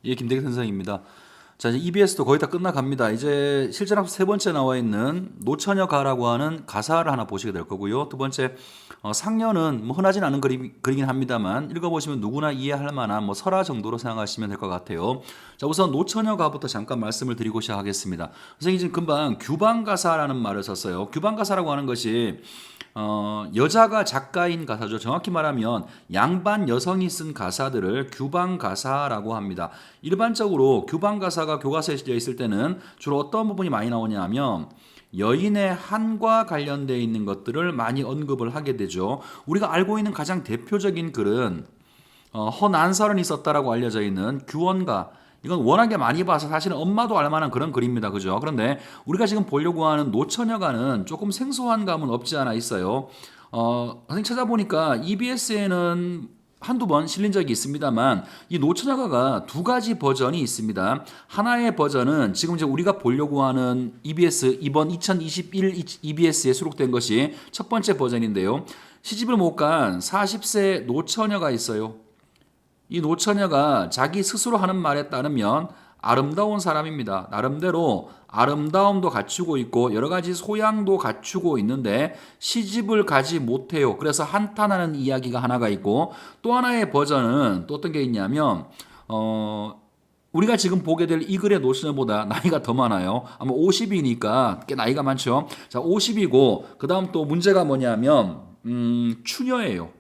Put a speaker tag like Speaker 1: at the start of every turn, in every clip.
Speaker 1: 예, 김대기 선생입니다. 자, 이제 EBS도 거의 다 끝나갑니다. 이제 실전학습 세 번째 나와 있는 노처녀 가라고 하는 가사를 하나 보시게 될 거고요. 두 번째, 상녀는 뭐 흔하진 않은 글이긴 합니다만 읽어보시면 누구나 이해할 만한 뭐 설화 정도로 생각하시면 될 것 같아요. 자, 우선 노처녀 가부터 잠깐 말씀을 드리고 시작하겠습니다. 선생님이 지금 금방 규방 가사라는 말을 썼어요. 규방 가사라고 하는 것이 여자가 작가인 가사죠. 정확히 말하면 양반 여성이 쓴 가사들을 규방 가사라고 합니다. 일반적으로 규방 가사가 교과서에 실려 있을 때는 주로 어떤 부분이 많이 나오냐 하면 여인의 한과 관련되어 있는 것들을 많이 언급을 하게 되죠. 우리가 알고 있는 가장 대표적인 글은 허난설은 있었다라고 알려져 있는 규원가, 이건 워낙에 많이 봐서 사실은 엄마도 알만한 그런 글입니다. 그죠? 그런데 우리가 지금 보려고 하는 노처녀가는 조금 생소한 감은 없지 않아 있어요. 선생님 찾아보니까 EBS에는 한두 번 실린 적이 있습니다만 이 노처녀가가 두 가지 버전이 있습니다. 하나의 버전은 지금 이제 우리가 보려고 하는 EBS 이번 2021 EBS에 수록된 것이 첫 번째 버전인데요. 시집을 못 간 40세 노처녀가 있어요. 이 노처녀가 자기 스스로 하는 말에 따르면 아름다운 사람입니다. 나름대로 아름다움도 갖추고 있고 여러 가지 소양도 갖추고 있는데 시집을 가지 못해요. 그래서 한탄하는 이야기가 하나가 있고 또 하나의 버전은 또 어떤 게 있냐면 우리가 지금 보게 될 이 글의 노처녀보다 나이가 더 많아요. 아마 50이니까 꽤 나이가 많죠. 자, 50이고 그다음 또 문제가 뭐냐면 추녀예요.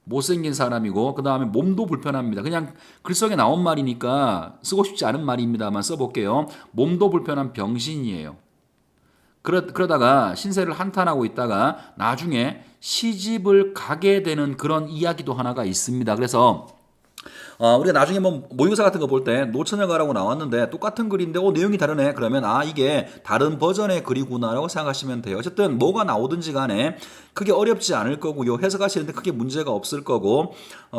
Speaker 1: 못생긴 사람이고 그 다음에 몸도 불편합니다. 그냥 글 속에 나온 말이니까 쓰고 싶지 않은 말입니다만 써볼게요. 몸도 불편한 병신이에요. 그러다가 신세를 한탄하고 있다가 나중에 시집을 가게 되는 그런 이야기도 하나가 있습니다. 그래서 우리가 나중에 뭐 모의고사 같은 거 볼 때 노처녀가라고 나왔는데 똑같은 글인데 내용이 다르네. 그러면 이게 다른 버전의 글이구나라고 생각하시면 돼요. 어쨌든 뭐가 나오든지 간에 크게 어렵지 않을 거고요. 해석하시는데 크게 문제가 없을 거고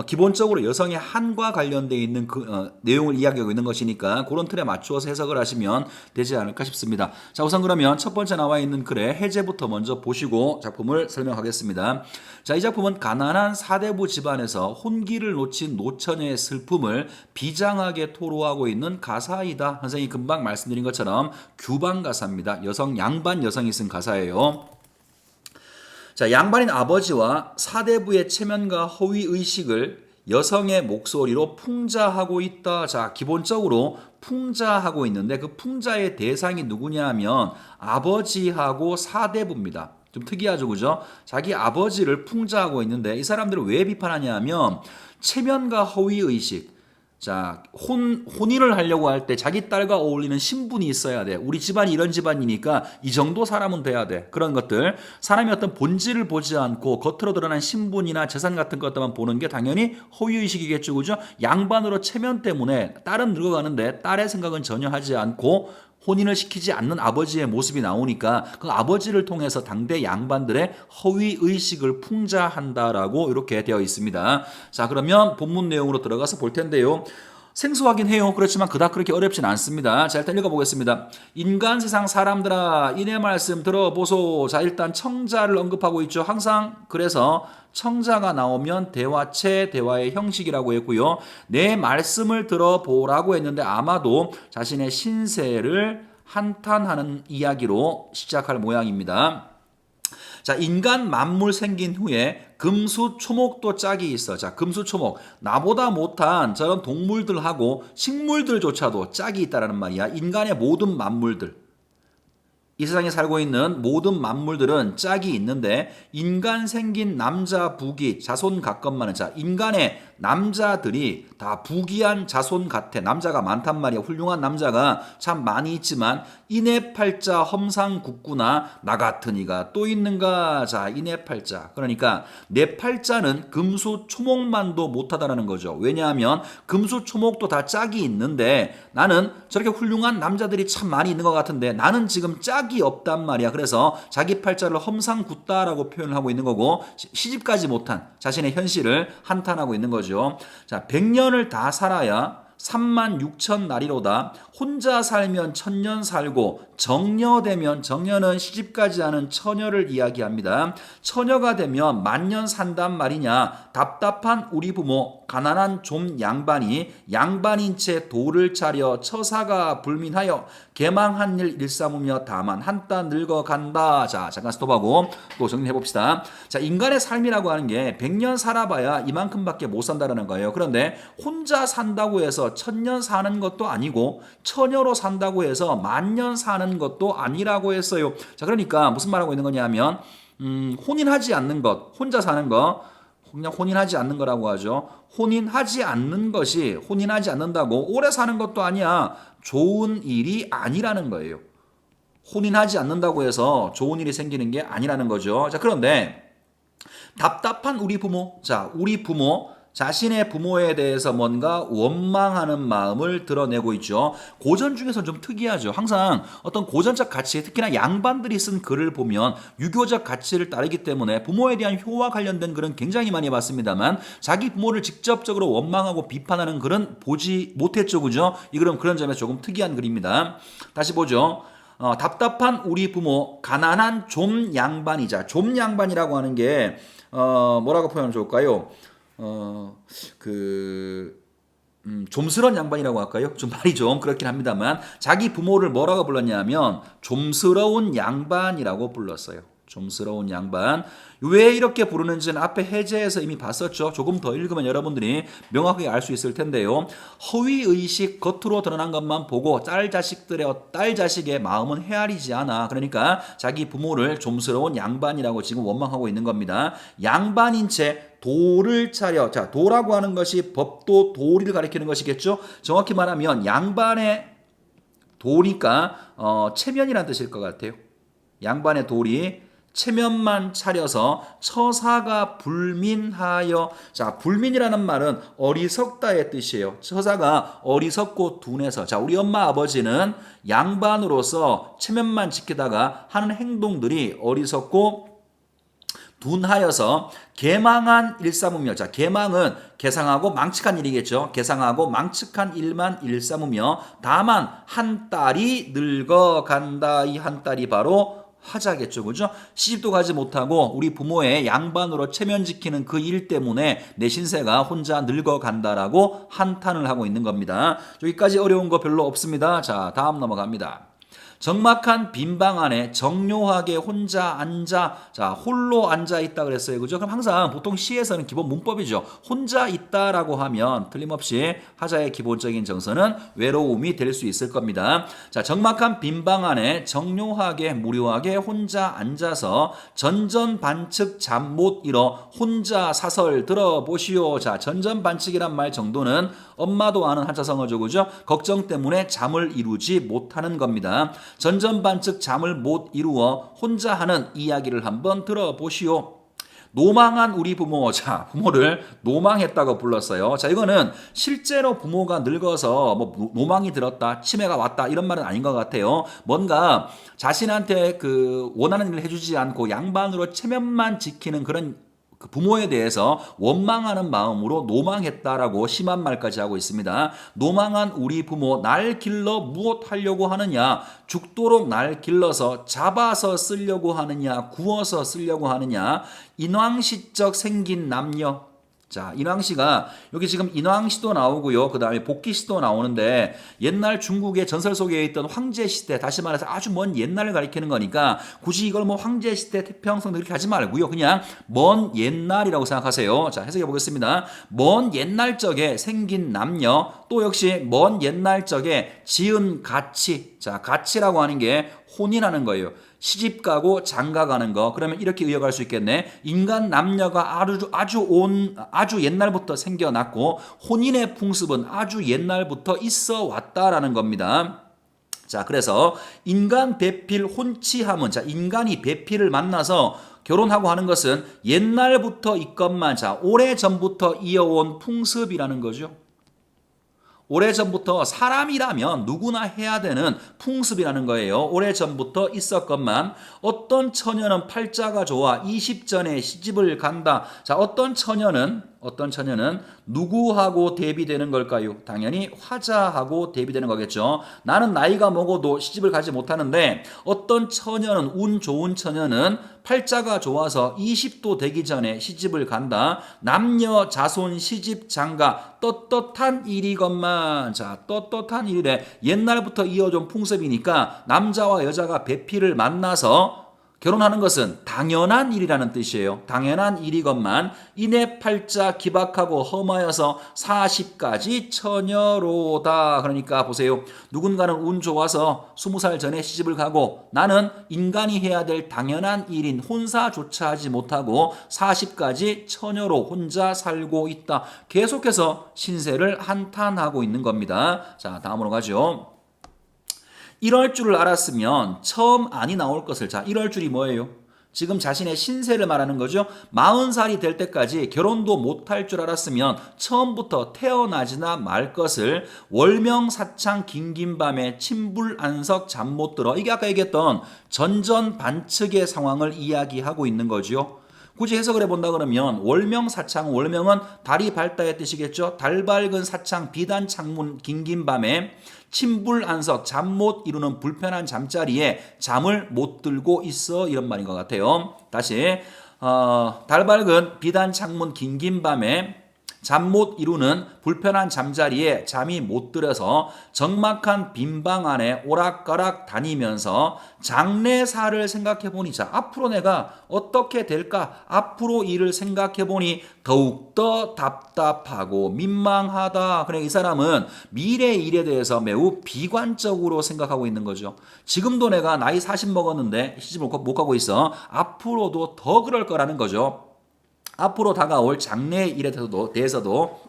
Speaker 1: 기본적으로 여성의 한과 관련되어 있는 내용을 이야기하고 있는 것이니까 그런 틀에 맞추어서 해석을 하시면 되지 않을까 싶습니다. 자, 우선 그러면 첫 번째 나와 있는 글의 해제부터 먼저 보시고 작품을 설명하겠습니다. 자, 이 작품은 가난한 사대부 집안에서 혼기를 놓친 노처녀의 슬픔을 비장하게 토로하고 있는 가사이다. 선생님이 금방 말씀드린 것처럼 규방 가사입니다. 양반 여성이 쓴 가사예요. 자, 양반인 아버지와 사대부의 체면과 허위 의식을 여성의 목소리로 풍자하고 있다. 자, 기본적으로 풍자하고 있는데 그 풍자의 대상이 누구냐 하면 아버지하고 사대부입니다. 좀 특이하죠, 그죠? 자기 아버지를 풍자하고 있는데 이 사람들을 왜 비판하냐 하면 체면과 허위 의식. 자, 혼인을 하려고 할 때 자기 딸과 어울리는 신분이 있어야 돼. 우리 집안이 이런 집안이니까 이 정도 사람은 돼야 돼. 그런 것들. 사람이 어떤 본질을 보지 않고 겉으로 드러난 신분이나 재산 같은 것들만 보는 게 당연히 허위의식이겠죠. 그죠? 양반으로 체면 때문에 딸은 늙어가는데 딸의 생각은 전혀 하지 않고 혼인을 시키지 않는 아버지의 모습이 나오니까 그 아버지를 통해서 당대 양반들의 허위 의식을 풍자한다라고 이렇게 되어 있습니다. 자, 그러면 본문 내용으로 들어가서 볼 텐데요. 생소하긴 해요. 그렇지만 그닥 그렇게 어렵진 않습니다. 자, 일단 읽어보겠습니다. 인간 세상 사람들아 이내 말씀 들어보소. 자, 일단 청자를 언급하고 있죠. 항상 그래서 청자가 나오면 대화체, 대화의 형식이라고 했고요. 내 말씀을 들어보라고 했는데 아마도 자신의 신세를 한탄하는 이야기로 시작할 모양입니다. 자, 인간 만물 생긴 후에 금수초목도 짝이 있어. 자, 금수초목. 나보다 못한 저런 동물들하고 식물들조차도 짝이 있다라는 말이야. 인간의 모든 만물들. 이 세상에 살고 있는 모든 만물들은 짝이 있는데 인간 생긴 남자 부귀 자손 같건만은 자 인간의 남자들이 다 부귀한 자손 같아. 남자가 많단 말이야. 훌륭한 남자가 참 많이 있지만 이내 팔자 험상궂구나 나 같은 이가 또 있는가. 자, 이내 팔자. 그러니까 내 팔자는 금수초목만도 못하다라는 거죠. 왜냐하면 금수초목도 다 짝이 있는데 나는 저렇게 훌륭한 남자들이 참 많이 있는 것 같은데 나는 지금 짝이 없단 말이야. 그래서 자기 팔자를 험상궂다라고 표현을 하고 있는 거고 시집가지 못한 자신의 현실을 한탄하고 있는 거죠. 자, 100년을 다 살아야 3만 6천 날이로다. 혼자 살면 1000년 살고 정녀되면 정녀는 시집가지 않은 처녀를 이야기합니다. 처녀가 되면 10,000년 산단 말이냐. 답답한 우리 부모 가난한 좀 양반이 양반인 채 도를 차려 처사가 불민하여 개망한 일 일삼으며 다만 한따 늙어간다. 자, 잠깐 스톱하고 또 정리해 봅시다. 자, 인간의 삶이라고 하는 게 100년 살아봐야 이만큼밖에 못 산다라는 거예요. 그런데 혼자 산다고 해서 1000년 사는 것도 아니고 처녀로 산다고 해서 10,000년 사는 것도 아니라고 했어요. 자, 그러니까 무슨 말하고 있는 거냐면 혼인하지 않는 것, 혼자 사는 거, 그냥 혼인하지 않는 거라고 하죠. 혼인하지 않는 것이 혼인하지 않는다고 오래 사는 것도 아니야. 좋은 일이 아니라는 거예요. 혼인하지 않는다고 해서 좋은 일이 생기는 게 아니라는 거죠. 자, 그런데 답답한 우리 부모. 자, 우리 부모. 자신의 부모에 대해서 뭔가 원망하는 마음을 드러내고 있죠. 고전 중에서 좀 특이하죠. 항상 어떤 고전적 가치, 특히나 양반들이 쓴 글을 보면 유교적 가치를 따르기 때문에 부모에 대한 효와 관련된 글은 굉장히 많이 봤습니다만 자기 부모를 직접적으로 원망하고 비판하는 글은 보지 못했죠. 그죠? 이 글은 그런 점에서 조금 특이한 글입니다. 다시 보죠. 답답한 우리 부모, 가난한 좀 양반이자, 좀 양반이라고 하는 게 뭐라고 표현하면 좋을까요? 좀스러운 양반이라고 할까요? 좀 말이 좀 그렇긴 합니다만 자기 부모를 뭐라고 불렀냐면 좀스러운 양반이라고 불렀어요. 좀스러운 양반. 왜 이렇게 부르는지는 앞에 해제에서 이미 봤었죠. 조금 더 읽으면 여러분들이 명확하게 알 수 있을 텐데요. 허위의식 겉으로 드러난 것만 보고 딸 자식의 마음은 헤아리지 않아. 그러니까 자기 부모를 좀스러운 양반이라고 지금 원망하고 있는 겁니다. 양반인 채 도를 차려. 자, 도라고 하는 것이 법도 도리를 가리키는 것이겠죠. 정확히 말하면 양반의 도니까 체면이라는 뜻일 것 같아요. 양반의 도리 체면만 차려서 처사가 불민하여. 자, 불민이라는 말은 어리석다의 뜻이에요. 처사가 어리석고 둔해서. 자, 우리 엄마 아버지는 양반으로서 체면만 지키다가 하는 행동들이 어리석고 둔하여서 개망한 일삼으며. 자, 개망은 개상하고 망측한 일이겠죠. 개상하고 망측한 일만 일삼으며 다만 한 딸이 늙어간다. 이 한 딸이 바로 하자겠죠. 그죠? 시집도 가지 못하고 우리 부모의 양반으로 체면 지키는 그 일 때문에 내 신세가 혼자 늙어간다라고 한탄을 하고 있는 겁니다. 여기까지 어려운 거 별로 없습니다. 자, 다음 넘어갑니다. 적막한 빈방 안에 정료하게 혼자 앉아. 자, 홀로 앉아 있다 그랬어요. 그죠? 그럼 항상 보통 시에서는 기본 문법이죠. 혼자 있다라고 하면 틀림없이 하자의 기본적인 정서는 외로움이 될 수 있을 겁니다. 자, 적막한 빈방 안에 정료하게 무료하게 혼자 앉아서 전전반측 잠 못 이뤄 혼자 사설 들어보시오. 자, 전전반측이란 말 정도는 엄마도 아는 한자성어죠. 그죠? 걱정 때문에 잠을 이루지 못하는 겁니다. 전전반측 잠을 못 이루어 혼자 하는 이야기를 한번 들어보시오. 노망한 우리 부모. 자, 부모를 노망했다고 불렀어요. 자, 이거는 실제로 부모가 늙어서 뭐 노망이 들었다, 치매가 왔다 이런 말은 아닌 것 같아요. 뭔가 자신한테 그 원하는 일을 해주지 않고 양반으로 체면만 지키는 그런 그 부모에 대해서 원망하는 마음으로 노망했다라고 심한 말까지 하고 있습니다. 노망한 우리 부모, 날 길러 무엇하려고 하느냐? 죽도록 날 길러서 잡아서 쓰려고 하느냐? 구워서 쓰려고 하느냐? 인왕시적 생긴 남녀. 자, 인왕시가 여기 지금 인왕시도 나오고요. 그 다음에 복기시도 나오는데 옛날 중국의 전설 속에 있던 황제시대, 다시 말해서 아주 먼 옛날을 가리키는 거니까 굳이 이걸 뭐 황제시대, 태평성 이렇게 하지 말고요. 그냥 먼 옛날이라고 생각하세요. 자, 해석해 보겠습니다. 먼 옛날 적에 생긴 남녀, 또 역시 먼 옛날 적에 지은 가치. 자, 가치라고 하는 게 혼이라는 거예요. 시집 가고 장가 가는 거. 그러면 이렇게 이어갈 수 있겠네. 인간 남녀가 아주 옛날부터 생겨났고 혼인의 풍습은 아주 옛날부터 있어 왔다라는 겁니다. 자, 그래서 인간 배필 혼치함은, 자, 인간이 배필을 만나서 결혼하고 하는 것은 옛날부터 있건만, 자, 오래전부터 이어온 풍습이라는 거죠. 오래전부터 사람이라면 누구나 해야 되는 풍습이라는 거예요. 오래전부터 있었건만 어떤 처녀는 팔자가 좋아 20전에 시집을 간다. 자, 어떤 처녀는 어떤 처녀는 누구하고 대비되는 걸까요? 당연히 화자하고 대비되는 거겠죠. 나는 나이가 먹어도 시집을 가지 못하는데 어떤 처녀는 운 좋은 처녀는 팔자가 좋아서 20도 되기 전에 시집을 간다. 남녀 자손 시집 장가 떳떳한 일이건만. 자, 떳떳한 일이래. 옛날부터 이어진 풍습이니까 남자와 여자가 배필을 만나서 결혼하는 것은 당연한 일이라는 뜻이에요. 당연한 일이건만 이내 팔자 기박하고 험하여서 40까지 처녀로다. 그러니까 보세요. 누군가는 운 좋아서 20살 전에 시집을 가고 나는 인간이 해야 될 당연한 일인 혼사조차 하지 못하고 40까지 처녀로 혼자 살고 있다. 계속해서 신세를 한탄하고 있는 겁니다. 자, 다음으로 가죠. 이럴 줄을 알았으면 처음 안이 나올 것을. 자, 이럴 줄이 뭐예요? 지금 자신의 신세를 말하는 거죠. 40살이 될 때까지 결혼도 못할 줄 알았으면 처음부터 태어나지나 말 것을. 월명사창 긴긴 밤에 침불안석 잠 못 들어. 이게 아까 얘기했던 전전반측의 상황을 이야기하고 있는 거죠. 굳이 해석을 해본다 그러면 월명사창, 월명은 달이 밝다의 뜻이겠죠. 달 밝은 사창 비단 창문 긴긴 밤에 침불안석 잠 못 이루는 불편한 잠자리에 잠을 못 들고 있어, 이런 말인 것 같아요. 다시 달 밝은 비단 창문 긴긴 밤에 잠 못 이루는 불편한 잠자리에 잠이 못 들어서 적막한 빈방 안에 오락가락 다니면서 장래사를 생각해 보니, 자, 앞으로 내가 어떻게 될까? 앞으로 일을 생각해 보니 더욱더 답답하고 민망하다. 그러니까 이 사람은 미래 일에 대해서 매우 비관적으로 생각하고 있는 거죠. 지금도 내가 나이 40 먹었는데 시집을 못 가고 있어. 앞으로도 더 그럴 거라는 거죠. 앞으로 다가올 장래의 일에 대해서도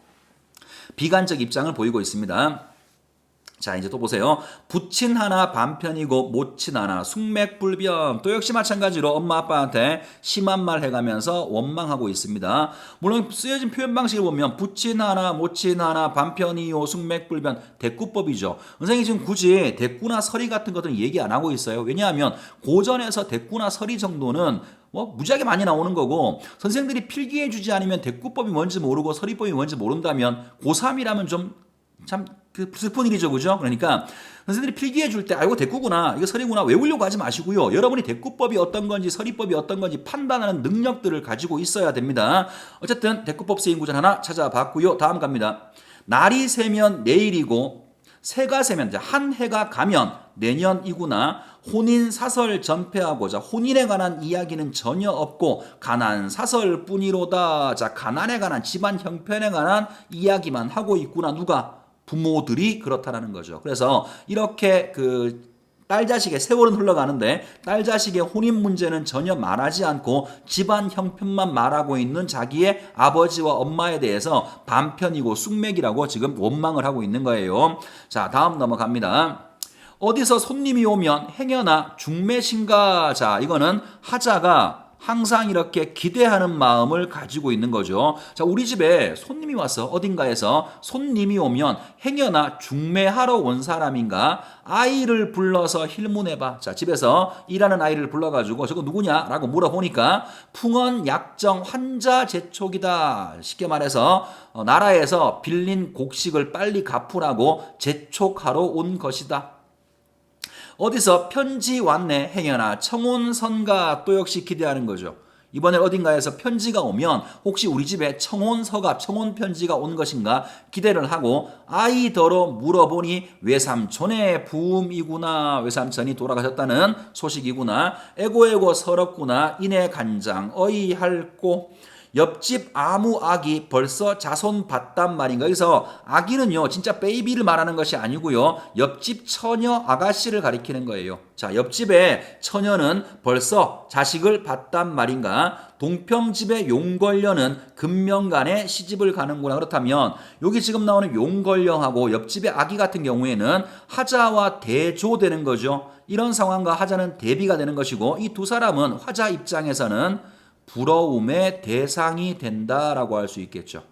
Speaker 1: 비관적 입장을 보이고 있습니다. 자, 이제 또 보세요. 부친 하나 반편이고 모친 하나 숙맥불변. 또 역시 마찬가지로 엄마 아빠한테 심한 말 해가면서 원망하고 있습니다. 물론 쓰여진 표현 방식을 보면 부친 하나 모친 하나 반편이요 숙맥불변 대꾸법이죠. 선생님이 지금 굳이 대꾸나 서리 같은 것들은 얘기 안 하고 있어요. 왜냐하면 고전에서 대꾸나 서리 정도는 무지하게 많이 나오는 거고, 선생들이 필기해 주지 않으면 대꾸법이 뭔지 모르고 서리법이 뭔지 모른다면 고3이라면 좀 참 슬픈 일이죠, 그죠? 그러니까 선생들이 필기해 줄 때 이거 대꾸구나, 이거 서리구나 외우려고 하지 마시고요. 여러분이 대꾸법이 어떤 건지 서리법이 어떤 건지 판단하는 능력들을 가지고 있어야 됩니다. 어쨌든 대꾸법 쓰인 구절 하나 찾아봤고요. 다음 갑니다. 날이 새면 내일이고 새가 새면, 한 해가 가면 내년이구나. 혼인 사설 전폐하고자. 혼인에 관한 이야기는 전혀 없고 가난 사설뿐이로다. 자, 가난에 관한, 집안 형편에 관한 이야기만 하고 있구나. 누가? 부모들이 그렇다라는 거죠. 그래서 이렇게 딸 자식의 세월은 흘러가는데 딸 자식의 혼인 문제는 전혀 말하지 않고 집안 형편만 말하고 있는 자기의 아버지와 엄마에 대해서 반편이고 숙맥이라고 지금 원망을 하고 있는 거예요. 자, 다음 넘어갑니다. 어디서 손님이 오면 행여나 중매신가. 자, 이거는 하자가 항상 이렇게 기대하는 마음을 가지고 있는 거죠. 자, 우리 집에 손님이 와서 어딘가에서 손님이 오면 행여나 중매하러 온 사람인가? 아이를 불러서 힐문해봐. 자, 집에서 일하는 아이를 불러가지고 저거 누구냐라고 물어보니까 풍언 약정 환자 재촉이다. 쉽게 말해서 나라에서 빌린 곡식을 빨리 갚으라고 재촉하러 온 것이다. 어디서 편지 왔네 행여나 청혼선가. 또 역시 기대하는 거죠. 이번에 어딘가에서 편지가 오면 혹시 우리 집에 청혼서가, 청혼편지가 온 것인가 기대를 하고 아이더러 물어보니 외삼촌의 부음이구나. 외삼촌이 돌아가셨다는 소식이구나. 에고에고 서럽구나. 이내 간장 어이할꼬. 옆집 아무 아기 벌써 자손 봤단 말인가. 여기서 아기는요 진짜 베이비를 말하는 것이 아니고요, 옆집 처녀 아가씨를 가리키는 거예요. 자, 옆집의 처녀는 벌써 자식을 봤단 말인가. 동평집의 용걸려는 금명간에 시집을 가는구나. 그렇다면 여기 지금 나오는 용걸령하고 옆집의 아기 같은 경우에는 하자와 대조되는 거죠. 이런 상황과 하자는 대비가 되는 것이고, 이 두 사람은 화자 입장에서는 부러움의 대상이 된다라고 할 수 있겠죠.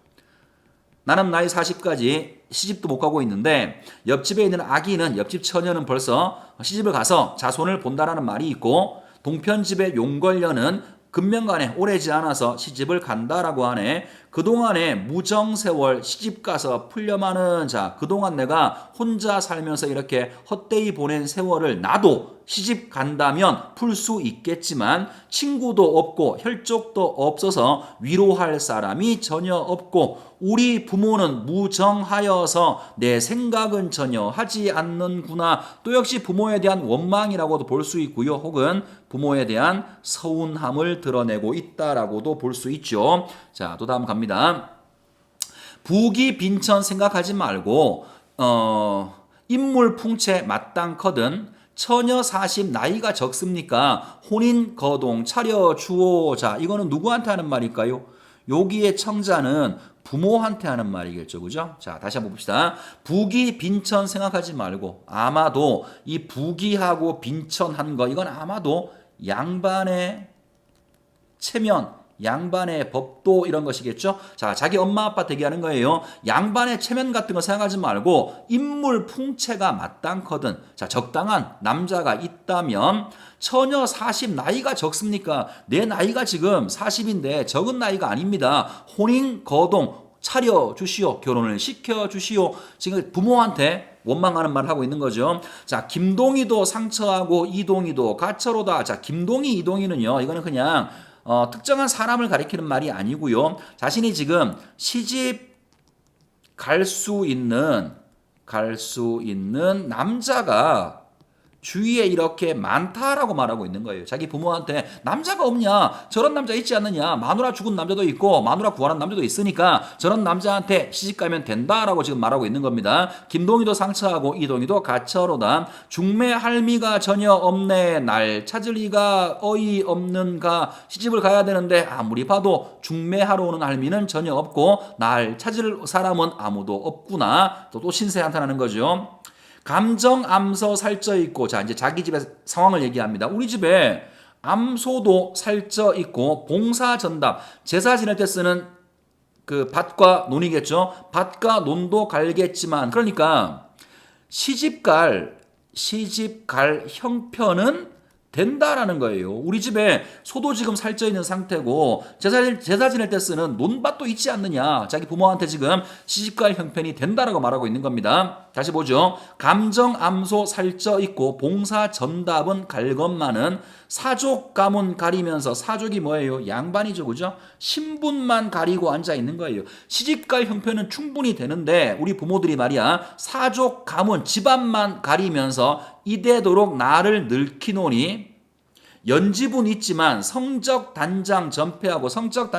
Speaker 1: 나는 나이 40까지 시집도 못 가고 있는데 옆집에 있는 아기는, 옆집 처녀는 벌써 시집을 가서 자손을 본다라는 말이 있고, 동편집의 용걸려는 금명간에 오래지 않아서 시집을 간다라고 하네. 그동안에 무정세월 시집가서 풀려마는 자, 그동안 내가 혼자 살면서 이렇게 헛되이 보낸 세월을 나도 시집 간다면 풀 수 있겠지만 친구도 없고 혈족도 없어서 위로할 사람이 전혀 없고 우리 부모는 무정하여서 내 생각은 전혀 하지 않는구나. 또 역시 부모에 대한 원망이라고도 볼 수 있고요. 혹은 부모에 대한 서운함을 드러내고 있다라고도 볼 수 있죠. 자, 또 다음 갑니다. 부귀 빈천 생각하지 말고 인물 풍채 마땅거든 처녀 40 나이가 적습니까? 혼인 거동 차려주오. 자, 이거는 누구한테 하는 말일까요? 여기에 청자는 부모한테 하는 말이겠죠. 그죠? 자, 다시 한번 봅시다. 부귀 빈천 생각하지 말고 아마도 이 부귀하고 빈천한 거 이건 아마도 양반의 체면, 양반의 법도 이런 것이겠죠. 자, 자기 엄마 아빠 대기하는 거예요. 양반의 체면 같은 거 생각하지 말고 인물 풍채가 마땅거든. 자, 적당한 남자가 있다면 처녀 40 나이가 적습니까? 내 나이가 지금 40인데 적은 나이가 아닙니다. 혼인 거동 차려주시오. 결혼을 시켜주시오. 지금 부모한테 원망하는 말을 하고 있는 거죠. 자, 김동희도 상처하고 이동희도 가처로다. 자, 김동희, 이동희는요. 이거는 그냥 특정한 사람을 가리키는 말이 아니고요. 자신이 지금 시집 갈 수 있는 남자가 주위에 이렇게 많다라고 말하고 있는 거예요. 자기 부모한테 남자가 없냐? 저런 남자 있지 않느냐? 마누라 죽은 남자도 있고 마누라 구하는 남자도 있으니까 저런 남자한테 시집가면 된다라고 지금 말하고 있는 겁니다. 김동희도 상처하고 이동희도 가처로다. 중매 할미가 전혀 없네. 날 찾을 리가 어이없는가. 시집을 가야 되는데 아무리 봐도 중매하러 오는 할미는 전혀 없고 날 찾을 사람은 아무도 없구나. 또 신세한탄 하는 거죠. 감정 암소 살쪄 있고. 자, 이제 자기 집의 상황을 얘기합니다. 우리 집에 암소도 살쪄 있고 봉사 전답 제사 지낼 때 쓰는 그 밭과 논이겠죠. 밭과 논도 갈겠지만 그러니까 시집갈 형편은 된다라는 거예요. 우리 집에 소도 지금 살쪄 있는 상태고 제사 지낼 때 쓰는 논밭도 있지 않느냐. 자기 부모한테 지금 시집갈 형편이 된다라고 말하고 있는 겁니다. 다시 보죠. 감정 암소 살쪄 있고 봉사 전답은 갈 것만은 사족 가문 가리면서 사족이 뭐예요? 양반이죠. 그죠? 신분만 가리고 앉아 있는 거예요. 시집갈 형편은 충분히 되는데 우리 부모들이 말이야 사족 가문 집안만 가리면서 이대도록 나를 늙히노니 연지분 있지만 성적 단장 전폐하고 성적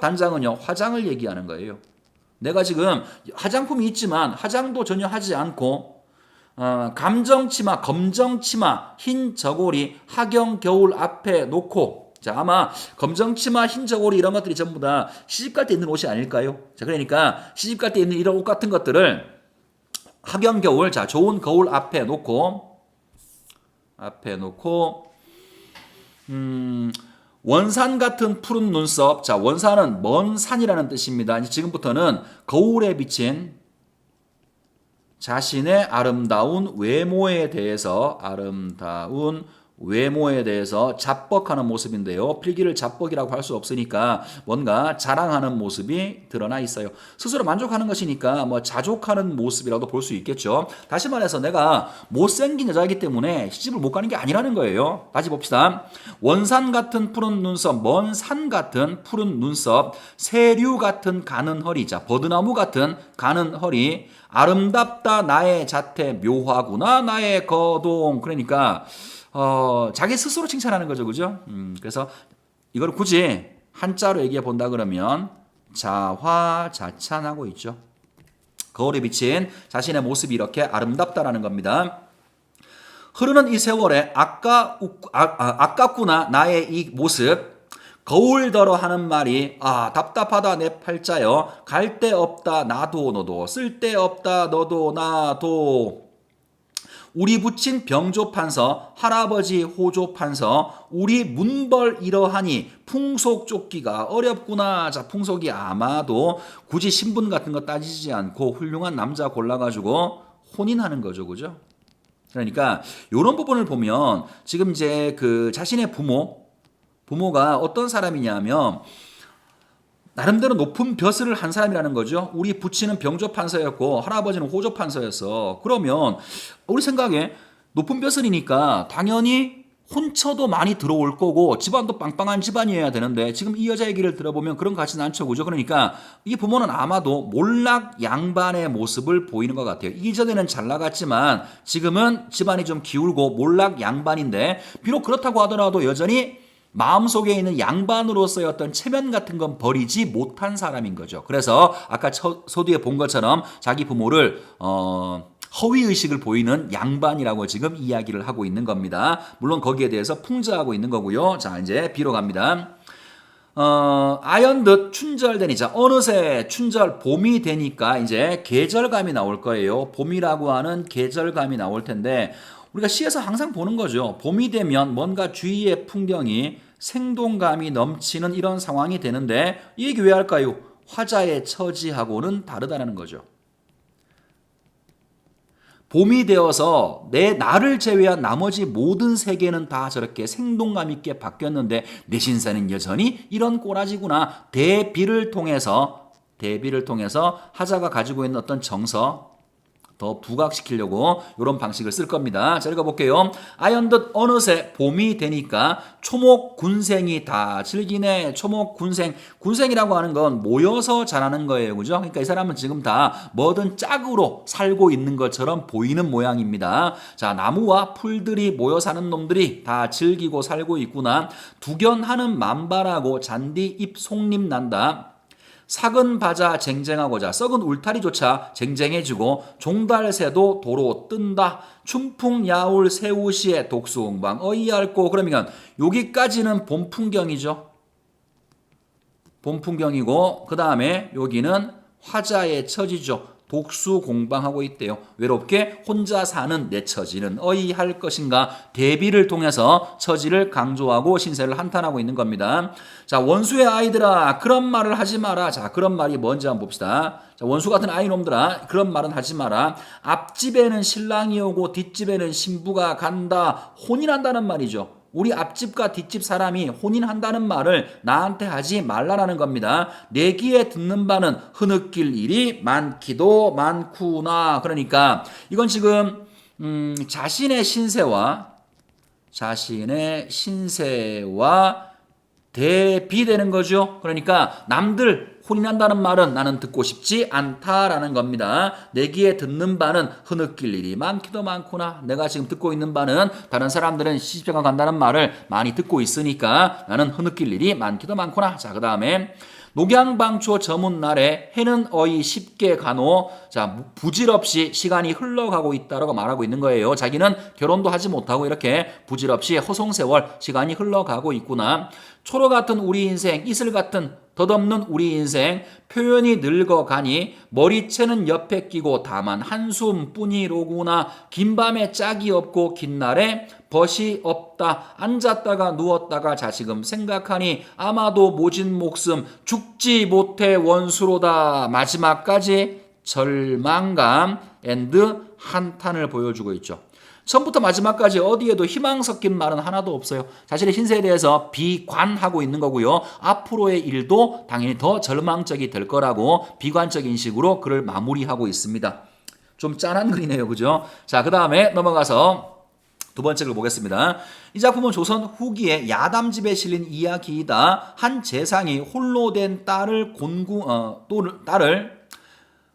Speaker 1: 단장은요 화장을 얘기하는 거예요. 내가 지금 화장품이 있지만 화장도 전혀 하지 않고 감정치마, 검정치마, 흰 저고리 하경 겨울 앞에 놓고. 자, 아마 검정치마, 흰 저고리 이런 것들이 전부 다 시집갈 때 입는 옷이 아닐까요? 자, 그러니까 시집갈 때 입는 이런 옷 같은 것들을 하경 겨울, 자, 좋은 거울 앞에 놓고 원산 같은 푸른 눈썹. 자, 원산은 먼 산이라는 뜻입니다. 지금부터는 거울에 비친 자신의 아름다운 외모에 대해서 자뻑하는 모습인데요. 필기를 자뻑이라고 할 수 없으니까 뭔가 자랑하는 모습이 드러나 있어요. 스스로 만족하는 것이니까 뭐 자족하는 모습이라도 볼 수 있겠죠. 다시 말해서 내가 못생긴 여자이기 때문에 시집을 못 가는 게 아니라는 거예요. 다시 봅시다. 원산 같은 푸른 눈썹, 먼 산 같은 푸른 눈썹, 세류 같은 가는 허리. 자, 버드나무 같은 가는 허리. 아름답다 나의 자태, 묘하구나 나의 거동. 그러니까 자기 스스로 칭찬하는 거죠. 그죠? 그래서 이걸 굳이 한자로 얘기해 본다 그러면 자화자찬하고 있죠. 거울에 비친 자신의 모습이 이렇게 아름답다라는 겁니다. 흐르는 이 세월에 아깝구나 나의 이 모습. 거울더러 하는 말이 답답하다 내 팔자여. 갈 데 없다 나도 너도. 쓸 데 없다 너도 나도. 우리 부친 병조판서 할아버지 호조판서 우리 문벌 이러하니 풍속 쫓기가 어렵구나. 자, 풍속이 아마도 굳이 신분 같은 거 따지지 않고 훌륭한 남자 골라가지고 혼인하는 거죠. 그죠? 그러니까 이런 부분을 보면 지금 이제 그 자신의 부모가 어떤 사람이냐면 나름대로 높은 벼슬을 한 사람이라는 거죠. 우리 부친은 병조 판서였고 할아버지는 호조 판서였어. 그러면 우리 생각에 높은 벼슬이니까 당연히 혼처도 많이 들어올 거고 집안도 빵빵한 집안이어야 되는데 지금 이 여자 얘기를 들어보면 그런 것 같지는 않죠. 그죠? 그러니까 이 부모는 아마도 몰락 양반의 모습을 보이는 것 같아요. 이전에는 잘 나갔지만 지금은 집안이 좀 기울고 몰락 양반인데 비록 그렇다고 하더라도 여전히 마음속에 있는 양반으로서의 어떤 체면 같은 건 버리지 못한 사람인 거죠. 그래서 아까 서두에 본 것처럼 자기 부모를 허위의식을 보이는 양반이라고 지금 이야기를 하고 있는 겁니다. 물론 거기에 대해서 풍자하고 있는 거고요. 자, 이제 B로 갑니다. 아연듯 춘절되니, 자, 어느새 춘절 봄이 되니까 이제 계절감이 나올 거예요. 봄이라고 하는 계절감이 나올 텐데 우리가 시에서 항상 보는 거죠. 봄이 되면 뭔가 주위의 풍경이 생동감이 넘치는 이런 상황이 되는데 이 얘기 왜 할까요? 화자의 처지하고는 다르다는 거죠. 봄이 되어서 나를 제외한 나머지 모든 세계는 다 저렇게 생동감 있게 바뀌었는데 내 신사는 여전히 이런 꼬라지구나. 대비를 통해서 하자가 가지고 있는 어떤 정서 더 부각시키려고 이런 방식을 쓸 겁니다. 자, 읽어볼게요. 아연듯 어느새 봄이 되니까 초목군생이 다 즐기네. 초목군생. 군생이라고 하는 건 모여서 자라는 거예요. 그죠? 그러니까 이 사람은 지금 다 뭐든 짝으로 살고 있는 것처럼 보이는 모양입니다. 자, 나무와 풀들이 모여 사는 놈들이 다 즐기고 살고 있구나. 두견하는 만발하고 잔디 잎 속잎 난다. 삭은 바자 쟁쟁하고자 썩은 울타리조차 쟁쟁해지고 종달새도 도로 뜬다. 춘풍야울 새우시에 독수홍방 어이얇고. 그러면 여기까지는 봄 풍경이죠. 봄 풍경이고 그 다음에 여기는 화자의 처지죠. 독수공방하고 있대요. 외롭게 혼자 사는 내 처지는 어이할 것인가. 대비를 통해서 처지를 강조하고 신세를 한탄하고 있는 겁니다. 자, 원수의 아이들아 그런 말을 하지 마라. 자, 그런 말이 뭔지 한번 봅시다. 자, 원수 같은 아이놈들아 그런 말은 하지 마라. 앞집에는 신랑이 오고 뒷집에는 신부가 간다. 혼인한다는 말이죠. 우리 앞집과 뒷집 사람이 혼인한다는 말을 나한테 하지 말라라는 겁니다. 내 귀에 듣는 바는 흐느낄 일이 많기도 많구나. 그러니까 이건 지금 자신의 신세와 대비되는 거죠. 그러니까 남들 혼인한다는 말은 나는 듣고 싶지 않다라는 겁니다. 내 귀에 듣는 바는 흐느낄 일이 많기도 많구나. 내가 지금 듣고 있는 바는 다른 사람들은 시집장가 간다는 말을 많이 듣고 있으니까 나는 흐느낄 일이 많기도 많구나. 자, 그 다음에 녹양방초 저문 날에 해는 어이 쉽게 가노. 자, 부질없이 시간이 흘러가고 있다라고 말하고 있는 거예요. 자기는 결혼도 하지 못하고 이렇게 부질없이 허송세월 시간이 흘러가고 있구나. 초로 같은 우리 인생, 이슬 같은 덧없는 우리 인생, 표현이 늙어가니 머리채는 옆에 끼고 다만 한숨뿐이로구나. 긴 밤에 짝이 없고 긴 날에 벗이 없다. 앉았다가 누웠다가 자식음 생각하니 아마도 모진 목숨 죽지 못해 원수로다. 마지막까지 절망감 앤드 한탄을 보여주고 있죠. 처음부터 마지막까지 어디에도 희망 섞인 말은 하나도 없어요. 자신의 신세에 대해서 비관하고 있는 거고요. 앞으로의 일도 당연히 더 절망적이 될 거라고 비관적인 식으로 글을 마무리하고 있습니다. 좀 짠한 글이네요. 그죠? 자, 그 다음에 넘어가서 두 번째 글 보겠습니다. 이 작품은 조선 후기에 야담집에 실린 이야기이다. 한 재상이 홀로 된 딸을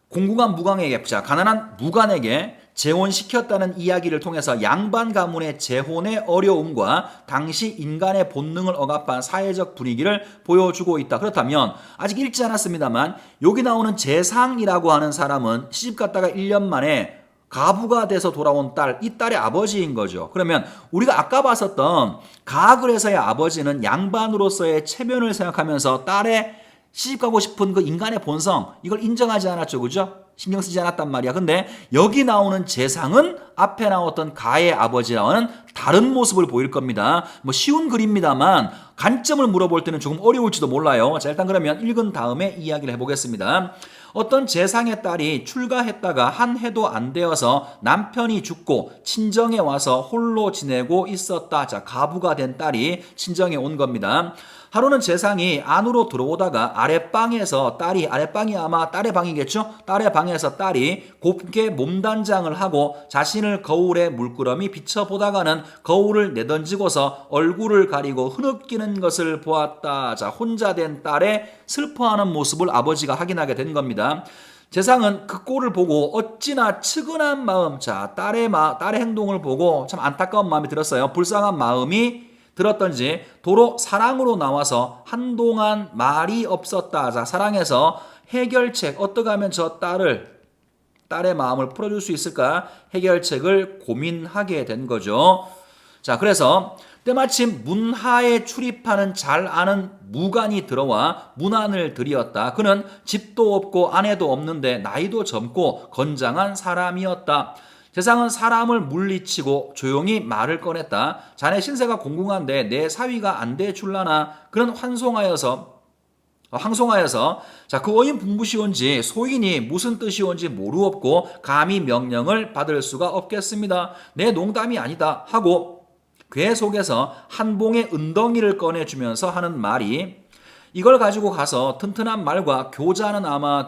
Speaker 1: 공궁한 무광에게, 자, 가난한 무관에게 재혼시켰다는 이야기를 통해서 양반 가문의 재혼의 어려움과 당시 인간의 본능을 억압한 사회적 분위기를 보여주고 있다. 그렇다면 아직 읽지 않았습니다만 여기 나오는 재상이라고 하는 사람은 시집 갔다가 1년 만에 가부가 돼서 돌아온 딸, 이 딸의 아버지인 거죠. 그러면 우리가 아까 봤었던 가글에서의 아버지는 양반으로서의 체면을 생각하면서 딸의 시집가고 싶은 그 인간의 본성, 이걸 인정하지 않았죠. 그죠? 신경 쓰지 않았단 말이야. 근데 여기 나오는 재상은 앞에 나왔던 가의 아버지와는 다른 모습을 보일 겁니다. 뭐 쉬운 글입니다만 관점을 물어볼 때는 조금 어려울지도 몰라요. 자, 일단 그러면 읽은 다음에 이야기를 해보겠습니다. 어떤 재상의 딸이 출가했다가 한 해도 안 되어서 남편이 죽고 친정에 와서 홀로 지내고 있었다. 자, 가부가 된 딸이 친정에 온 겁니다. 하루는 재상이 안으로 들어오다가 아랫방에서 딸이, 아랫방이 아마 딸의 방이겠죠? 딸의 방에서 딸이 곱게 몸단장을 하고 자신을 거울에 물끄러미 비춰보다가는 거울을 내던지고서 얼굴을 가리고 흐느끼는 것을 보았다. 자, 혼자 된 딸의 슬퍼하는 모습을 아버지가 확인하게 된 겁니다. 재상은 그 꼴을 보고 어찌나 측은한 마음, 자, 딸의 행동을 보고 참 안타까운 마음이 들었어요. 불쌍한 마음이 들었던지 도로 사랑으로 나와서 한동안 말이 없었다. 자, 사랑에서 해결책, 어떻게 하면 저 딸의 마음을 풀어줄 수 있을까? 해결책을 고민하게 된 거죠. 자, 그래서 때마침 문하에 출입하는 잘 아는 무관이 들어와 문안을 드리었다. 그는 집도 없고 아내도 없는데 나이도 젊고 건장한 사람이었다. 재상은 사람을 물리치고 조용히 말을 꺼냈다. 자네 신세가 공공한데 내 사위가 안 돼 줄라나. 그는 황송하여서 자, 그 어인 분부시온지 소인이 무슨 뜻이온지 모르옵고 감히 명령을 받을 수가 없겠습니다. 내 농담이 아니다 하고 괴 속에서 한 봉의 은덩이를 꺼내주면서 하는 말이, 이걸 가지고 가서 튼튼한 말과 교자는 아마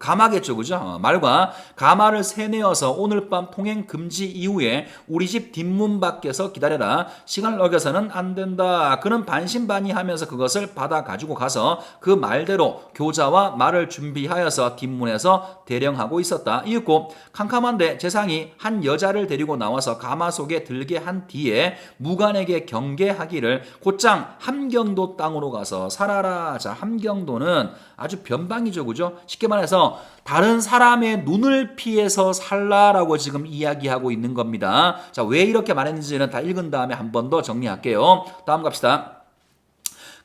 Speaker 1: 가마겠죠, 그죠? 말과 가마를 세내어서 오늘 밤 통행 금지 이후에 우리 집 뒷문 밖에서 기다려라. 시간을 어겨서는 안 된다. 그는 반신반의하면서 그것을 받아 가지고 가서 그 말대로 교자와 말을 준비하여서 뒷문에서 대령하고 있었다. 이윽고 캄캄한데 재상이 한 여자를 데리고 나와서 가마 속에 들게 한 뒤에 무관에게 경계하기를 곧장 함경도 땅으로 가서 살아라. 자, 함경도는 아주 변방이죠, 그죠? 쉽게 말해서 다른 사람의 눈을 피해서 살라라고 지금 이야기하고 있는 겁니다. 자, 왜 이렇게 말했는지는 다 읽은 다음에 한 번 더 정리할게요. 다음 갑시다.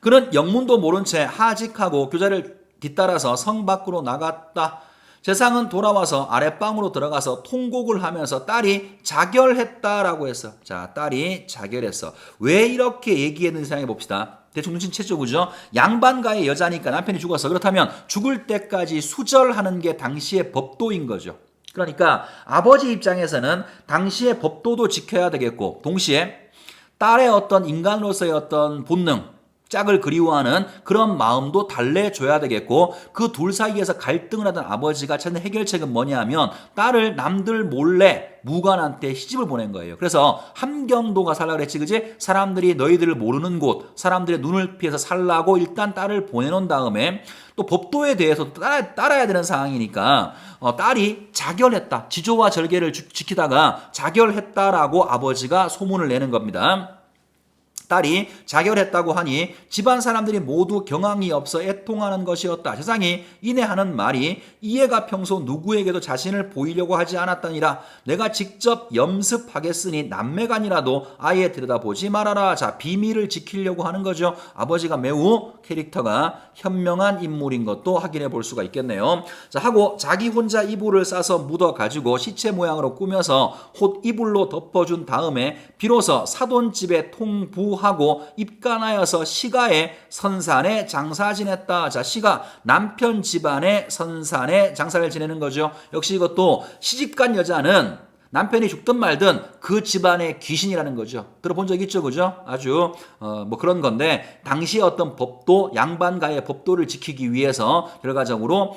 Speaker 1: 그는 영문도 모른 채 하직하고 교자를 뒤따라서 성 밖으로 나갔다. 재상은 돌아와서 아랫방으로 들어가서 통곡을 하면서 딸이 자결했다라고 했어. 자, 딸이 자결했어. 왜 이렇게 얘기했는지 생각해 봅시다. 대충 눈치챘죠, 그죠? 양반가의 여자니까 남편이 죽었어. 그렇다면 죽을 때까지 수절하는 게 당시의 법도인 거죠. 그러니까 아버지 입장에서는 당시의 법도도 지켜야 되겠고, 동시에 딸의 어떤 인간으로서의 어떤 본능, 짝을 그리워하는 그런 마음도 달래줘야 되겠고, 그 둘 사이에서 갈등을 하던 아버지가 찾는 해결책은 뭐냐 하면 딸을 남들 몰래 무관한테 시집을 보낸 거예요. 그래서 함경도가 살라 그랬지, 그지? 사람들이 너희들을 모르는 곳, 사람들의 눈을 피해서 살라고 일단 딸을 보내놓은 다음에 또 법도에 대해서 따라야 되는 상황이니까 딸이 자결했다. 지조와 절개를 지키다가 자결했다라고 아버지가 소문을 내는 겁니다. 딸이 자결했다고 하니 집안 사람들이 모두 경황이 없어 애통하는 것이었다. 재상이 이내 하는 말이, 이해가 평소 누구에게도 자신을 보이려고 하지 않았다니라. 내가 직접 염습하겠으니 남매간이라도 아예 들여다보지 말아라. 자, 비밀을 지키려고 하는 거죠. 아버지가 매우 캐릭터가 현명한 인물인 것도 확인해 볼 수가 있겠네요. 자, 하고 자기 혼자 이불을 싸서 묻어가지고 시체 모양으로 꾸며서 홑 이불로 덮어준 다음에 비로소 사돈집에 통부하고 입간하여서 시가의 선산에 장사 지냈다. 자, 시가 남편 집안의 선산에 장사를 지내는 거죠. 역시 이것도 시집간 여자는 남편이 죽든 말든 그 집안의 귀신이라는 거죠. 들어본 적 있죠, 그죠? 아주 뭐 그런 건데, 당시의 어떤 법도, 양반가의 법도를 지키기 위해서 결과적으로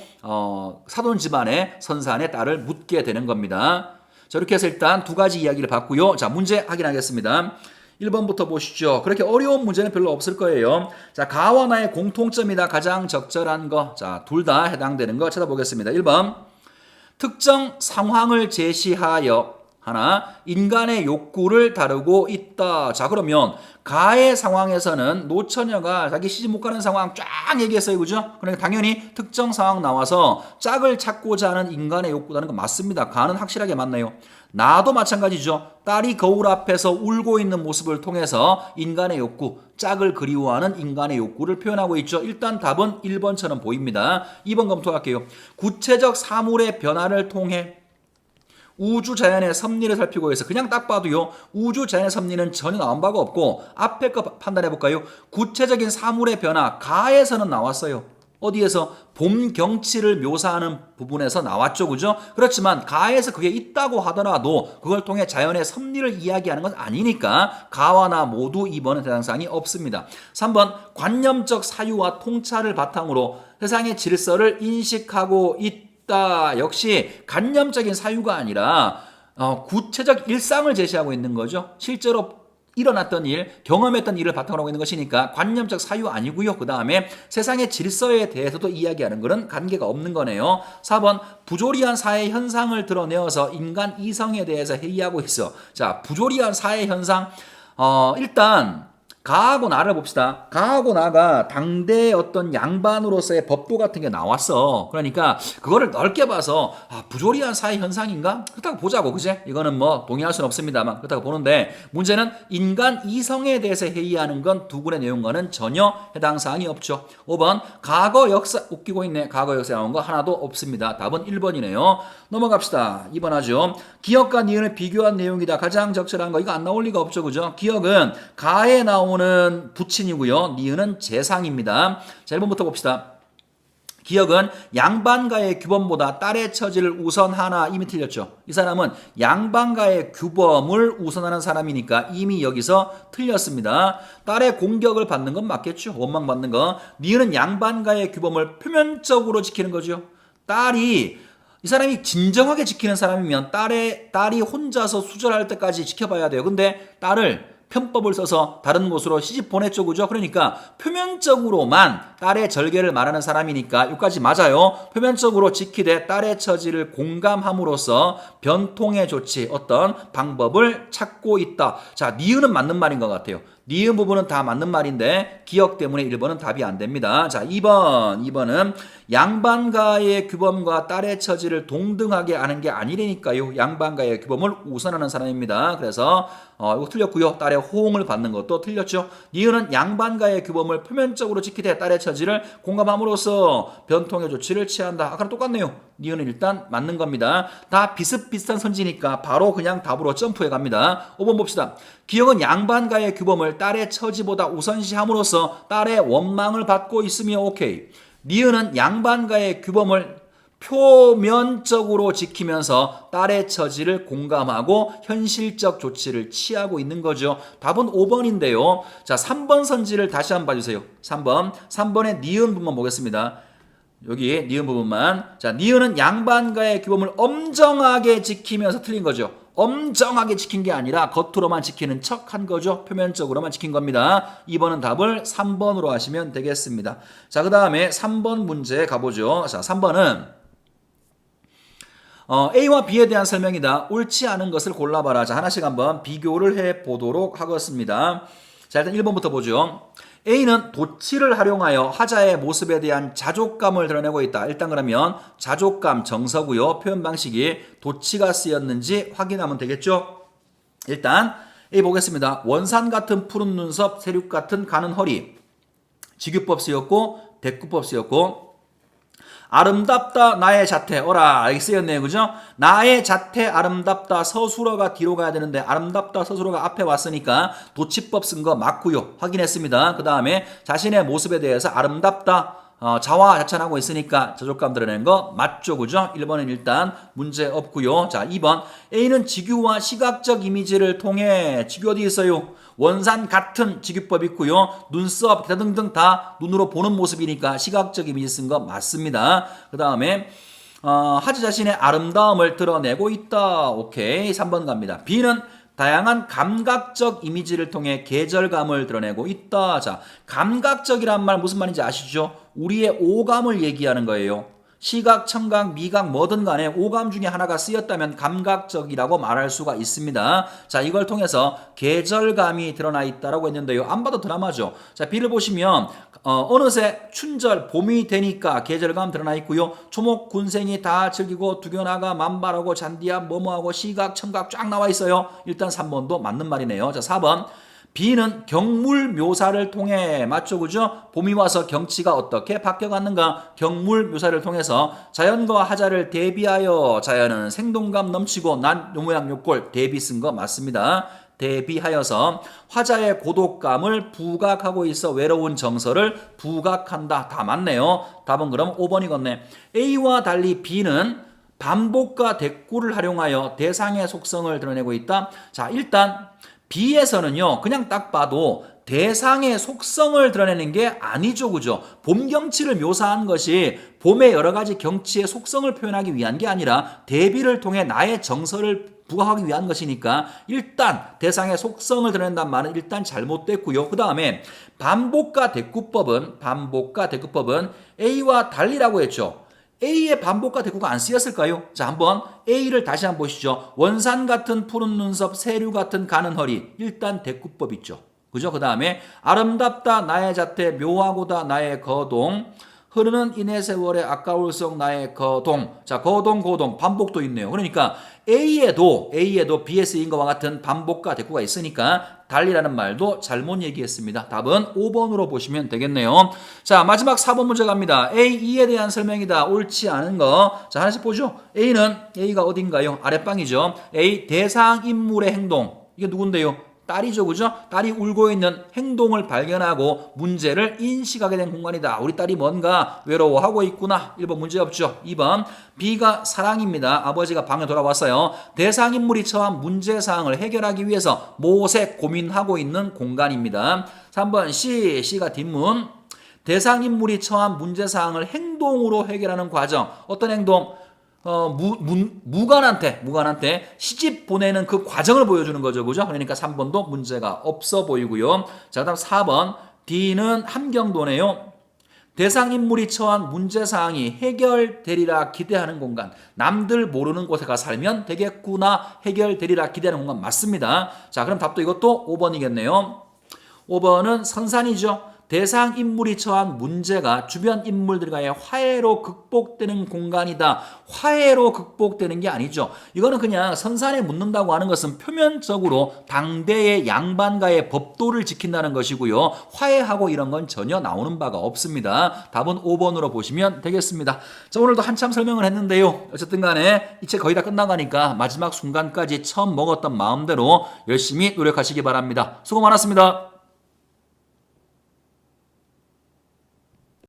Speaker 1: 사돈 집안의 선산에 딸을 묻게 되는 겁니다. 자, 이렇게 해서 일단 두 가지 이야기를 봤고요. 자, 문제 확인하겠습니다. 1번부터 보시죠. 그렇게 어려운 문제는 별로 없을 거예요. 자, 가와 나의 공통점이다. 가장 적절한 거. 자, 둘 다 해당되는 거 찾아보겠습니다. 1번. 특정 상황을 제시하여 하나, 인간의 욕구를 다루고 있다. 자, 그러면 가의 상황에서는 노처녀가 자기 시집 못 가는 상황 쫙 얘기했어요, 그죠? 그러니까 당연히 특정 상황 나와서 짝을 찾고자 하는 인간의 욕구라는 거 맞습니다. 가는 확실하게 맞나요? 나도 마찬가지죠. 딸이 거울 앞에서 울고 있는 모습을 통해서 인간의 욕구, 짝을 그리워하는 인간의 욕구를 표현하고 있죠. 일단 답은 1번처럼 보입니다. 2번 검토할게요. 구체적 사물의 변화를 통해 우주 자연의 섭리를 살피고 있어. 그냥 딱 봐도요, 우주 자연의 섭리는 전혀 나온 바가 없고, 앞에 거 판단해 볼까요? 구체적인 사물의 변화, 가에서는 나왔어요. 어디에서 봄 경치를 묘사하는 부분에서 나왔죠. 그죠? 그렇지만 가에서 그게 있다고 하더라도 그걸 통해 자연의 섭리를 이야기하는 건 아니니까 가와 나 모두 2번은 해당 사항이 없습니다. 3번 관념적 사유와 통찰을 바탕으로 세상의 질서를 인식하고 있다. 역시 관념적인 사유가 아니라 구체적 일상을 제시하고 있는 거죠. 실제로 일어났던 일, 경험했던 일을 바탕으로 하고 있는 것이니까 관념적 사유 아니고요. 그 다음에 세상의 질서에 대해서도 이야기하는 것은 관계가 없는 거네요. 4번 부조리한 사회 현상을 드러내어서 인간 이성에 대해서 회의하고 있어. 자, 부조리한 사회 현상. 일단 가하고 나를 봅시다. 가하고 나가 당대의 어떤 양반으로서의 법도 같은 게 나왔어. 그러니까 그거를 넓게 봐서 부조리한 사회 현상인가? 그렇다고 보자고, 그제? 이거는 뭐 동의할 수는 없습니다만 그렇다고 보는데 문제는 인간 이성에 대해서 회의하는 건 두 군의 내용과는 전혀 해당 사항이 없죠. 5번 과거 역사 웃기고 있네. 과거 역사에 나온 거 하나도 없습니다. 답은 1번이네요. 넘어갑시다. 2번 하죠. 기억과 니은을 비교한 내용이다. 가장 적절한 거 이거 안 나올 리가 없죠. 그죠? 기억은 가에 나오는 부친이고요. 니은은 재상입니다. 자, 1번부터 봅시다. 기억은 양반가의 규범보다 딸의 처지를 우선하나 이미 틀렸죠. 이 사람은 양반가의 규범을 우선하는 사람이니까 이미 여기서 틀렸습니다. 딸의 공격을 받는 건 맞겠죠. 원망받는 거. 니은은 양반가의 규범을 표면적으로 지키는 거죠. 이 사람이 진정하게 지키는 사람이면 딸이 혼자서 수절할 때까지 지켜봐야 돼요. 근데 딸을 편법을 써서 다른 곳으로 시집 보냈죠. 그죠? 그러니까 표면적으로만 딸의 절개를 말하는 사람이니까 여기까지 맞아요. 표면적으로 지키되 딸의 처지를 공감함으로써 변통의 조치 어떤 방법을 찾고 있다. 자, 니은은 맞는 말인 것 같아요. 니은 부분은 다 맞는 말인데 기억 때문에 1번은 답이 안 됩니다. 자, 2번은 양반가의 규범과 딸의 처지를 동등하게 아는 게 아니라니까요. 양반가의 규범을 우선하는 사람입니다. 그래서 이거 틀렸고요. 딸의 호응을 받는 것도 틀렸죠. 니은은 양반가의 규범을 표면적으로 지키되 딸의 처지를 공감함으로써 변통의 조치를 취한다. 아까랑 똑같네요. 니은은 일단 맞는 겁니다. 다 비슷비슷한 선지니까 바로 그냥 답으로 점프해 갑니다. 5번 봅시다. 기억은 양반가의 규범을 딸의 처지보다 우선시함으로써 딸의 원망을 받고 있으며 오케이. 니은은 양반가의 규범을 표면적으로 지키면서 딸의 처지를 공감하고 현실적 조치를 취하고 있는 거죠. 답은 5번인데요. 자, 3번 선지를 다시 한번 봐주세요. 3번의 니은 부분 보겠습니다. 여기 니은 부분만. 자, 니은은 양반가의 규범을 엄정하게 지키면서 틀린 거죠. 엄정하게 지킨 게 아니라 겉으로만 지키는 척 한 거죠. 표면적으로만 지킨 겁니다. 2번은 답을 3번으로 하시면 되겠습니다. 자, 그 다음에 3번 문제 가보죠. 자, 3번은 A와 B에 대한 설명이다. 옳지 않은 것을 골라봐라. 자, 하나씩 한번 비교를 해보도록 하겠습니다. 자, 일단 1번부터 보죠. A는 도치를 활용하여 하자의 모습에 대한 자족감을 드러내고 있다. 일단 그러면 자족감 정서고요. 표현 방식이 도치가 쓰였는지 확인하면 되겠죠. 일단 A 보겠습니다. 원산 같은 푸른 눈썹, 세륙 같은 가는 허리. 직유법 쓰였고 대꾸법 쓰였고 아름답다 나의 자태 어라 이렇게 쓰였네요. 그죠? 나의 자태 아름답다 서술어가 뒤로 가야 되는데 아름답다 서술어가 앞에 왔으니까 도치법 쓴 거 맞고요. 확인했습니다. 그 다음에 자신의 모습에 대해서 아름답다 자화자찬하고 있으니까 자족감 드러낸 거 맞죠. 그죠? 1번은 일단 문제 없고요. 자, 2번 A는 직유와 시각적 이미지를 통해 직유 어디 있어요? 원산 같은 직유법 있고요. 눈썹 기타 등등 다 눈으로 보는 모습이니까 시각적 이미지 쓴 거 맞습니다. 그 다음에 하지 자신의 아름다움을 드러내고 있다. 오케이. 3번 갑니다. B는 다양한 감각적 이미지를 통해 계절감을 드러내고 있다. 자, 감각적이란 말 무슨 말인지 아시죠? 우리의 오감을 얘기하는 거예요. 시각, 청각, 미각 뭐든 간에 오감 중에 하나가 쓰였다면 감각적이라고 말할 수가 있습니다. 자, 이걸 통해서 계절감이 드러나 있다라고 했는데요. 안 봐도 드라마죠. 자, B를 보시면 어느새 춘절 봄이 되니까 계절감 드러나 있고요. 초목 군생이 다 즐기고 두견아가 만발하고 잔디야 뭐뭐하고 시각, 청각 쫙 나와 있어요. 일단 3번도 맞는 말이네요. 자, 4번 B는 경물 묘사를 통해 맞죠 그죠? 봄이 와서 경치가 어떻게 바뀌어갔는가 경물 묘사를 통해서 자연과 하자를 대비하여 자연은 생동감 넘치고 난 요모양 요꼴 대비 쓴 거 맞습니다. 대비하여서 화자의 고독감을 부각하고 있어 외로운 정서를 부각한다. 다 맞네요. 답은 그럼 5번이겠네. A와 달리 B는 반복과 대꾸를 활용하여 대상의 속성을 드러내고 있다. 자, 일단 B에서는요, 그냥 딱 봐도 대상의 속성을 드러내는 게 아니죠, 그죠? 봄 경치를 묘사한 것이 봄의 여러 가지 경치의 속성을 표현하기 위한 게 아니라 대비를 통해 나의 정서를 부각하기 위한 것이니까 일단 대상의 속성을 드러낸다는 말은 일단 잘못됐고요. 그 다음에 반복과 대꾸법은 A와 달리라고 했죠. A의 반복과 대꾸가 안 쓰였을까요? 자, 한번 A를 다시 한번 보시죠. 원산 같은 푸른 눈썹, 새류 같은 가는 허리. 일단 대꾸법 있죠. 그죠? 그 다음에 아름답다 나의 자태, 묘하고다 나의 거동, 흐르는 이내 세월의 아까울성 나의 거동. 자, 거동, 고동, 반복도 있네요. 그러니까 A에도 BS인 것과 같은 반복과 대꾸가 있으니까 달리라는 말도 잘못 얘기했습니다. 답은 5번으로 보시면 되겠네요. 자, 마지막 4번 문제 갑니다. A, 2에 대한 설명이다. 옳지 않은 거. 자, 하나씩 보죠. A가 어딘가요? 아랫방이죠. A, 대상 인물의 행동. 이게 누군데요? 딸이죠, 그죠? 딸이 울고 있는 행동을 발견하고 문제를 인식하게 된 공간이다. 우리 딸이 뭔가 외로워하고 있구나. 1번 문제 없죠. 2번 B가 사랑입니다. 아버지가 방에 돌아왔어요. 대상인물이 처한 문제사항을 해결하기 위해서 모색 고민하고 있는 공간입니다. 3번 C가 뒷문. 대상인물이 처한 문제사항을 행동으로 해결하는 과정. 어떤 행동? 무관한테 시집 보내는 그 과정을 보여주는 거죠. 그죠? 그러니까 3번도 문제가 없어 보이고요. 자, 그다음 4번 D는 함경도네요. 대상인물이 처한 문제사항이 해결되리라 기대하는 공간. 남들 모르는 곳에 가 살면 되겠구나. 해결되리라 기대하는 공간 맞습니다. 자, 그럼 답도 이것도 5번이겠네요. 5번은 선산이죠. 대상 인물이 처한 문제가 주변 인물들과의 화해로 극복되는 공간이다. 화해로 극복되는 게 아니죠. 이거는 그냥 선산에 묻는다고 하는 것은 표면적으로 당대의 양반과의 법도를 지킨다는 것이고요. 화해하고 이런 건 전혀 나오는 바가 없습니다. 답은 5번으로 보시면 되겠습니다. 자, 오늘도 한참 설명을 했는데요. 어쨌든 간에 이 책 거의 다 끝나가니까 마지막 순간까지 처음 먹었던 마음대로 열심히 노력하시기 바랍니다. 수고 많았습니다.